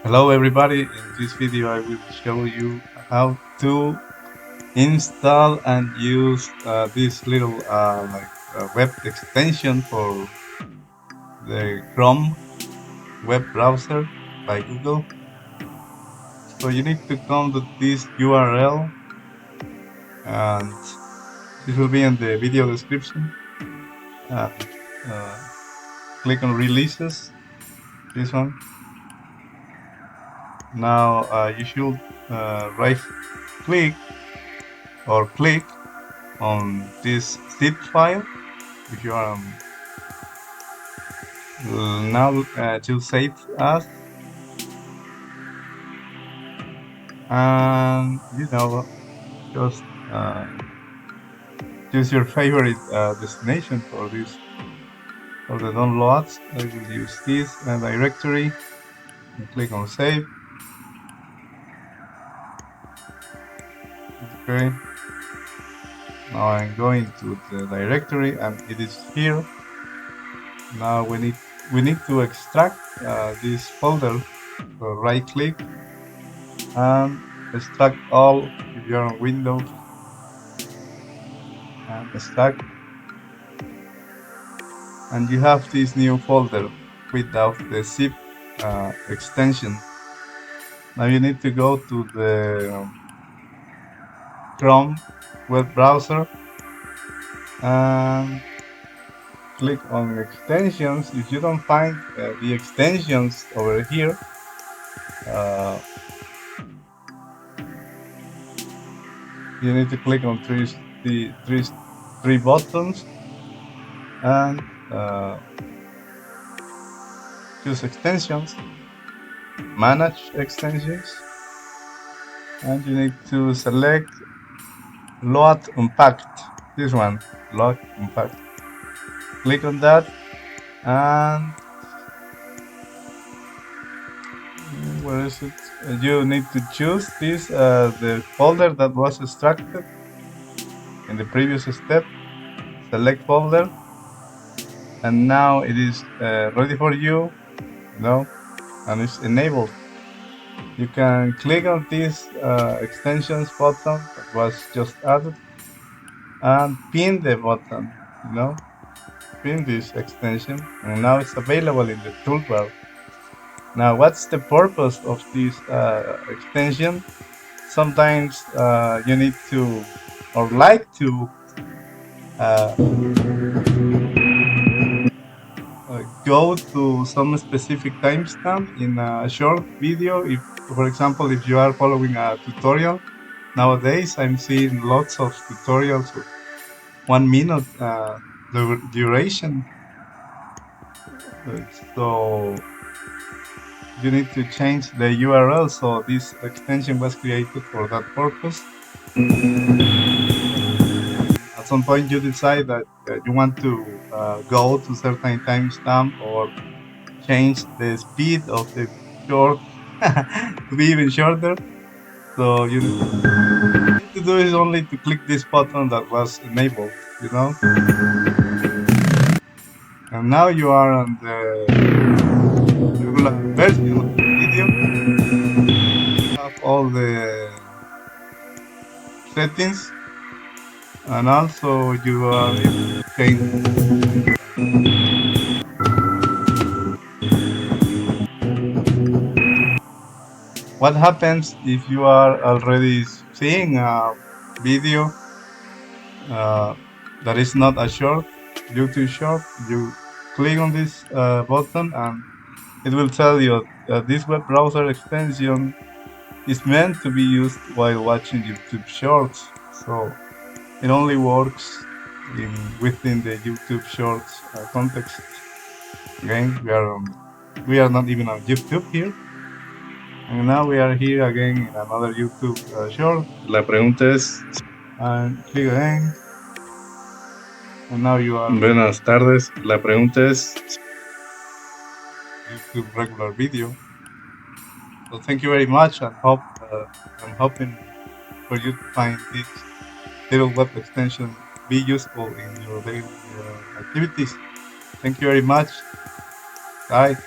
Hello everybody, in this video I will show you how to install and use this little web extension for the Chrome web browser by Google. So you need to come to this URL and this will be in the video description. And click on releases, this one. Now you should right click or click on this zip file if you are now to save as, and just choose your favorite destination for this, for the downloads. I will use this directory and click on save. Okay, now I'm going to the directory and it is here. Now we need to extract this folder. So right click and extract all if you're on Windows, and extract, and you have this new folder without the zip extension. Now you need to go to the Chrome web browser and click on extensions. If you don't find the extensions over here, you need to click on three buttons and choose extensions, manage extensions, and you need to select load unpacked. This one, load unpacked. Click on that, and where is it? You need to choose this the folder that was extracted in the previous step. Select folder, and now it is ready for you. And it's enabled. You can click on this extensions button that was just added and pin the button. Pin this extension, and now it's available in the toolbar. Now, what's the purpose of this extension? Sometimes you need to, or like to, go to some specific timestamp in a short video. If, for example, if you are following a tutorial, nowadays I'm seeing lots of tutorials with 1 minute duration. So you need to change the URL. So this extension was created for that purpose. At some point you decide that you want to go to certain timestamp or change the speed of the short to be even shorter. So you need to do is only to click this button that was enabled, And now you are on the regular version of the video. You have all the settings, and also you are able to change. What happens if you are already seeing a video that is not a short, YouTube short? You click on this button and it will tell you that this web browser extension is meant to be used while watching YouTube shorts. So it only works within the YouTube shorts context. Again, we are not even on YouTube here. And now we are here again in another YouTube short. La pregunta es... And click again. And now you are... Buenas tardes. La pregunta es... YouTube regular video. So thank you very much, and I'm hoping for you to find this little web extension be useful in your daily activities. Thank you very much. Bye.